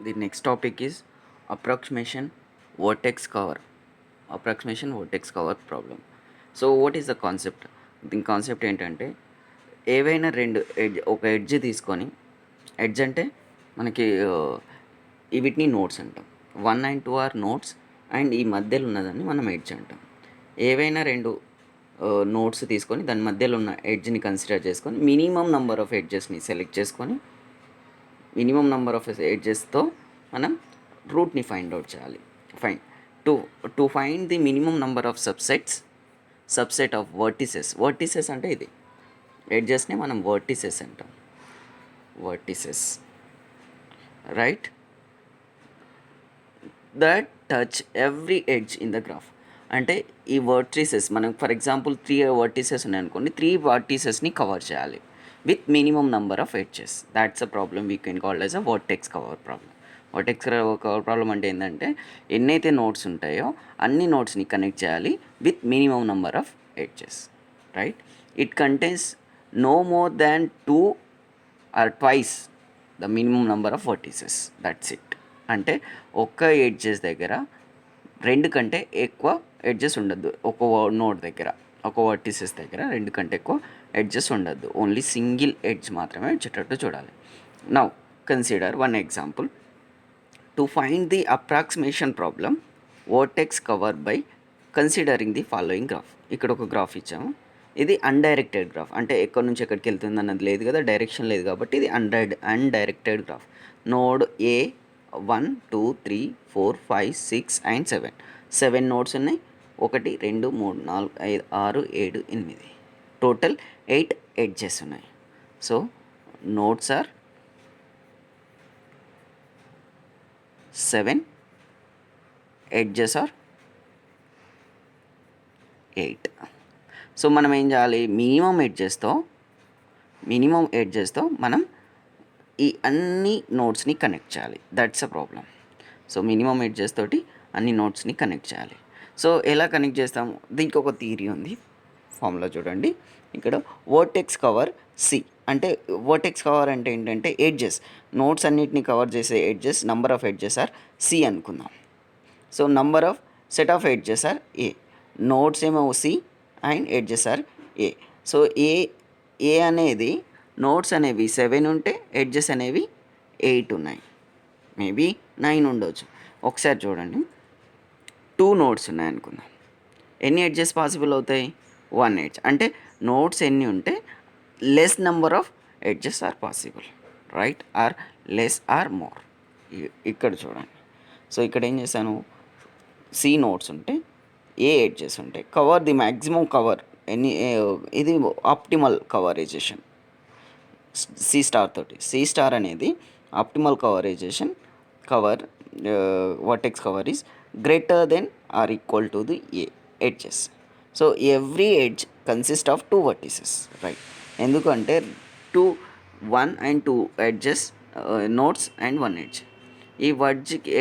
The next topic is approximation vertex cover. Approximation vertex cover problem. So what is the concept? దీని concept ఏంటంటే ఏవైనా రెండు ఒక edge తీసుకొని, ఎడ్జ్ అంటే మనకి వీటిని నోట్స్ అంటాం. 1 and 2 ఆర్ నోట్స్ అండ్ ఈ మధ్యలో ఉన్నదాన్ని మనం ఎడ్జ్ అంటాం. ఏవైనా రెండు నోట్స్ తీసుకొని దాని మధ్యలో ఉన్న ఎడ్జ్ని కన్సిడర్ చేసుకొని మినిమం నెంబర్ ఆఫ్ ఎడ్జెస్ని సెలెక్ట్ చేసుకొని మినిమం నెంబర్ ఆఫ్ ఎడ్జెస్తో మనం రూట్ని ఫైండ్ అవుట్ చేయాలి. To to find the minimum number of subset of vertices అంటే ఇది ఎడ్జెస్ని మనం వర్టిసెస్ అంటాం. Vertices right that touch every edge in the graph. అంటే ఈ వర్టిసెస్ మనం ఫర్ ఎగ్జాంపుల్ 3 వర్టిసెస్ ఉన్నాయనుకోండి, 3 వర్టిసెస్ని కవర్ చేయాలి with minimum number of edges. That's a problem we can called as a vertex cover problem. Vertex cover problem అంటే ఏంటంటే ఎన్నైతే nodes ఉంటాయో అన్ని నోట్స్ని కనెక్ట్ చేయాలి with minimum number of edges. Right, it contains no more than 2 or twice the minimum number of vertices. That's it. అంటే ఒక్క edges దగ్గర 2 కంటే ఎక్కువ ఎడ్జెస్ ఉండద్దు. ఒక నోట్ దగ్గర, ఒక వర్టిసెస్ దగ్గర 2 కంటే ఎక్కువ ఎడ్జెస్ ఉండద్దు. ఓన్లీ సింగిల్ ఎడ్జ్ మాత్రమే వచ్చేటట్టు చూడాలి. Now consider one example. To find the approximation problem vertex cover by considering the following graph. ఇక్కడ ఒక గ్రాఫ్ ఇచ్చాము. ఇది అన్డైరెక్టెడ్ గ్రాఫ్, అంటే ఎక్కడి నుంచి ఎక్కడికి వెళ్తుంది అన్నది లేదు కదా, డైరెక్షన్ లేదు కాబట్టి ఇది అన్డైరెక్టెడ్ గ్రాఫ్. నోడ్ ఏ 1 2 3 4 5 6 and 7 నోడ్స్ ఉన్నాయి. 1 2 3 4 5 6 7 8 టోటల్ 8 ఎడ్జెస్ ఉన్నాయి. So nodes are 7, edges are 8. So మనం ఏం చేయాలి, మినిమం ఎడ్జెస్తో మనం ఈ అన్ని నోట్స్ని కనెక్ట్ చేయాలి. That's a problem. So minimum edges తోటి అన్ని నోట్స్ని కనెక్ట్ చేయాలి. సో ఎలా కనెక్ట్ చేస్తాము, దీనికి ఒక థియరీ ఉంది. ఫార్ములా చూడండి ఇక్కడ. వర్టెక్స్ కవర్ సి అంటే వర్టెక్స్ కవర్ అంటే ఏంటంటే ఎడ్జెస్, నోట్స్ అన్నిటిని కవర్ చేసే edges, number of edges are C అనుకుందాం. So number of set of edges are A. Nodes ఏమో C and edges are A. So A అనేది నోట్స్ అనేవి 7 ఉంటే ఎడ్జెస్ అనేవి 8 ఉన్నాయి, మేబీ 9 ఉండవచ్చు. ఒకసారి చూడండి, 2 నోట్స్ ఉన్నాయి అనుకుందాం. ఎన్ని ఎడ్జెస్ పాసిబుల్ అవుతాయి? 1 ఎడ్జ్. అంటే నోట్స్ ఎన్ని ఉంటే less number of edges are possible, right? Or less or more. ఇక్కడ చూడండి. సో ఇక్కడ ఏం చేశాను, సి నోట్స్ ఉంటే ఏ ఎడ్జెస్ ఉంటాయి. కవర్ ది మ్యాక్సిమం కవర్ ఎన్ని, ఇది ఆప్టిమల్ కవరైజేషన్ సి స్టార్ తోటి. సి స్టార్ అనేది optimal coverization vertex cover is greater than or equal to the A edges. So every edge consist of 2 vertices, right? ఎందుకంటే 1 and 2 edges, nodes and 1 edge. ఈ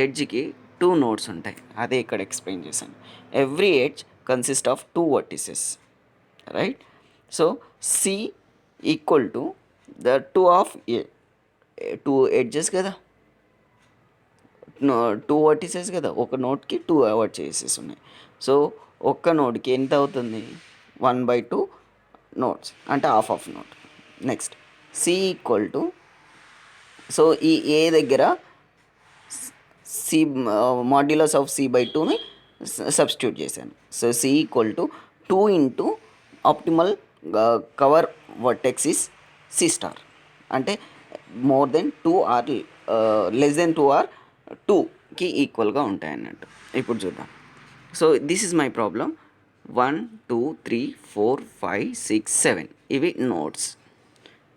ఎడ్జ్కి 2 nodes ఉంటాయి, అదే ఇక్కడ explain చేశాను. Every edge consist of 2 vertices, right? So C equal to the 2 of A. 2 edges కదా, 2 vertices కదా, ఒక నోట్కి 2 వర్టిసెస్ ఉన్నాయి. సో ఒక్క నోట్కి ఎంత అవుతుంది? 1/2 నోట్స్, అంటే half of node. Next C equal to, so ఈ ఏ దగ్గర సి మాడ్యులస్ ఆఫ్ C/2ని సబ్స్టిట్యూట్ చేశాను. So C equal to 2 into optimal cover vertex is C star. అంటే more than 2 or less than 2 or 2కి ఈక్వల్గా ఉంటాయి అన్నట్టు. ఇప్పుడు చూద్దాం. So this is my problem. 1 2 3 4 5 6 7 ఇవి nodes.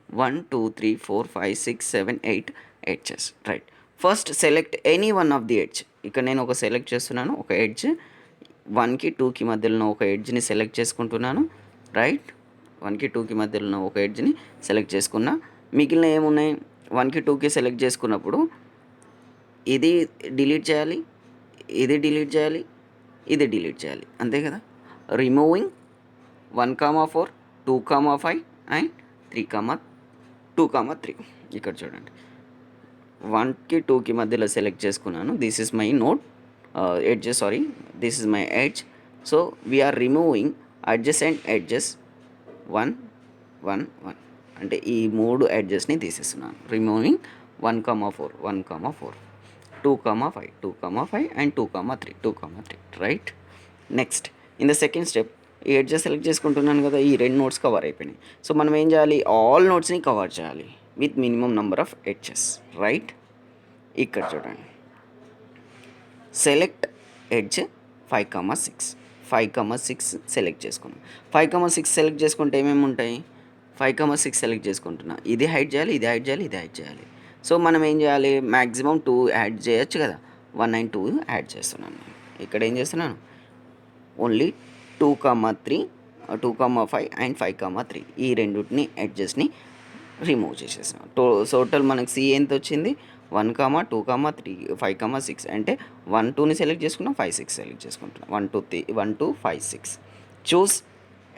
1 2 3 4 5 6 7 8 edges, right? First select any one of the edge. ఇక్కడ నేను ఒక సెలెక్ట్ చేస్తున్నాను, ఒక ఎడ్జ్. 1కి 2కి మధ్యలో ఒక ఎడ్జ్ని సెలెక్ట్ చేసుకుంటున్నాను, రైట్? 1కి 2కి మధ్యలో ఒక ఎడ్జ్ని సెలెక్ట్ చేసుకున్నా. మిగిలిన ఏమున్నాయి? 1కి 2కి సెలెక్ట్ చేసుకున్నప్పుడు ఇది డిలీట్ చేయాలి, ఇది డిలీట్ చేయాలి, ఇది డిలీట్ చేయాలి, అంతే కదా? Removing 1, 4, 2, 5 and 3, 2, 3. ఇక్కడ చూడండి, 1కి 2కి మధ్యలో సెలెక్ట్ చేసుకున్నాను. This is my node edges, sorry, this is my edge. So we are removing adjacent edges 1 1 1 అంటే ఈ 3 ఎడ్జెస్ని తీసేస్తున్నాను. Removing 1,4 1,4 2,5 2,5 and 2,3 2,3 right. Next in the second step ఈ ఎడ్జెస్ సెలెక్ట్ చేసుకుంటున్నాను కదా, ఈ 2 నోట్స్ కవర్ అయిపోయినాయి. సో మనం ఏం చేయాలి, ఆల్ నోట్స్ని కవర్ చేయాలి with minimum number of edges, right. ఇక్కడ చూడండి, సెలెక్ట్ ఎడ్జ్ 5,6 5,6 సెలెక్ట్ చేసుకున్నాం. 5,6 సెలెక్ట్ చేసుకుంటే ఏమేమి ఉంటాయి, 5,6 సెలెక్ట్ చేసుకుంటున్నా, ఇది హైడ్ చేయాలి, ఇది హైడ్ చేయాలి, ఇది హైడ్ చేయాలి. సో మనం ఏం చేయాలి, మ్యాక్సిమం 2 యాడ్ చేయొచ్చు కదా, 1 అండ్ 2 యాడ్ చేస్తున్నాను. ఇక్కడ ఏం చేస్తున్నాను, ఓన్లీ 2,3 2,5 అండ్ 5,3 ఈ రెండుని ఎడ్జెస్ని రిమూవ్ చేసేసాం. టోటల్ మనకి సి ఎంత వచ్చింది, 1, 2, 3, 5,6 అంటే 1, 2ని సెలెక్ట్ చేసుకున్నాం, 5, 6 సెలెక్ట్ చేసుకుంటున్నాం. 1, 2, 5, 6 చూస్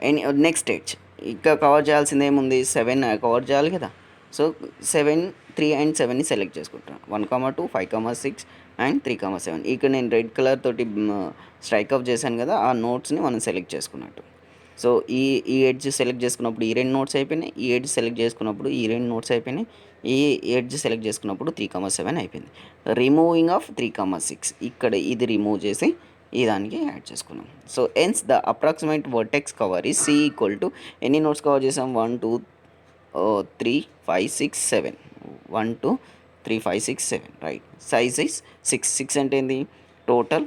ఎనీ నెక్స్ట్ ఎడ్జ్. ఇంకా కవర్ చేయాల్సింది ఏముంది, 7 కవర్ చేయాలి కదా. సో 7, 3 అండ్ 7ని సెలెక్ట్ చేసుకుంటున్నాను. 1, 2, 5,6 అండ్ 3,7. ఇక్కడ నేను రెడ్ కలర్ తోటి స్ట్రైక్ ఆఫ్ చేశాను కదా, ఆ నోట్స్ని మనం సెలెక్ట్ చేసుకున్నట్టు. సో ఈ ఎడ్జ్ సెలెక్ట్ చేసుకున్నప్పుడు ఈ 2 నోట్స్ అయిపోయినాయి, ఈ ఎడ్జ్ సెలెక్ట్ చేసుకున్నప్పుడు ఈ 2 నోట్స్ అయిపోయినాయి, ఈ ఎడ్జ్ సెలెక్ట్ చేసుకున్నప్పుడు 3,7 అయిపోయింది. రిమూవింగ్ ఆఫ్ 3,6 ఇక్కడ ఇది రిమూవ్ చేసి ఈ దానికి యాడ్ చేసుకున్నాం. So hence the approximate vertex cover ఈ సి ఈక్వల్ టు ఎన్ని నోట్స్ కవర్ చేసాం, 1, 2, 3, 5, 6, 7 1, 2, 3, 5, 6, 7 రైట్. సైజ్ ఇస్ 6 6 అంటే ఏంది, total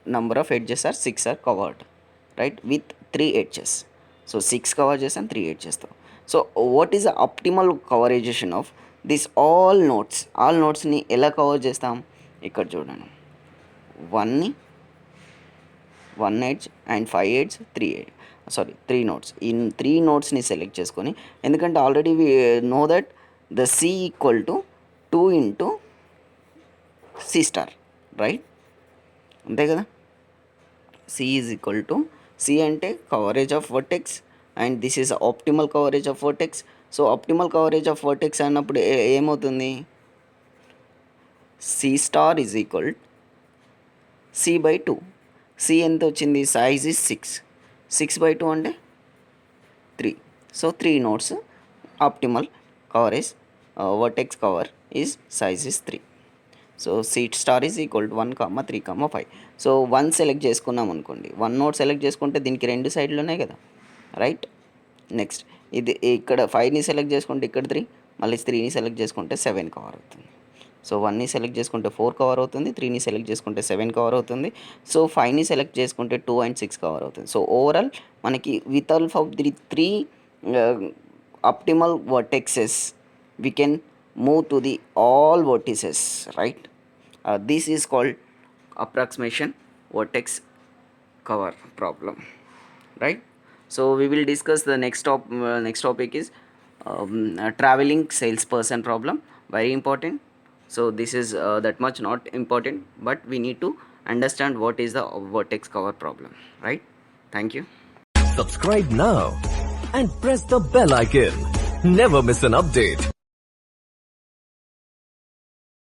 number of edges are 6 are covered right with 3 edges. So 6 cover చేసాను, 3 ఎడ్జెస్తో. So what is the optimal coverization of this all nodes. All నోట్స్ని ఎలా cover చేస్తాం, ఇక్కడ చూడండి, 1 ఎడ్జ్ అండ్ 5 ఎడ్జ్ 3 నోట్స్. ఈ 3 నోట్స్ని సెలెక్ట్ చేసుకొని, ఎందుకంటే already we know that the C equal to 2 into C star right, అంతే కదా. C is equal to, C అంటే coverage of vertex and this is optimal coverage of vertex. So optimal coverage of vertex అన్నప్పుడు ఏమవుతుంది, C star is equal C by 2. C ఎంత వచ్చింది, size is 6 by 2 అంటే 3. So 3 nodes optimal coverage vertex cover is size is 3. So seat star is equal to 1, 3, 5. So 1 select చేసుకున్నాం అనుకోండి, 1 note select చేసుకుంటే దీనికి 2 సైడ్లు ఉన్నాయి కదా రైట్. నెక్స్ట్ ఇది ఇక్కడ 5ని సెలెక్ట్ చేసుకుంటే ఇక్కడ 3, మళ్ళీ 3ని సెలెక్ట్ చేసుకుంటే 7 కవర్ అవుతుంది. సో 1ని సెలెక్ట్ చేసుకుంటే 4 కవర్ అవుతుంది, 3ని సెలెక్ట్ చేసుకుంటే 7 కవర్ అవుతుంది. సో 5ని సెలెక్ట్ చేసుకుంటే 2 అండ్ 6 కవర్ అవుతుంది. సో ఓవరాల్ మనకి with help of the 3 optimal vertexes we can move to the all vertices, right. This is called approximation vertex cover problem, right. So we will discuss the next topic is traveling salesperson problem, very important. So this is that much not important, but we need to understand what is the vertex cover problem, right. Thank you. Subscribe now and press the bell icon. Never miss an update.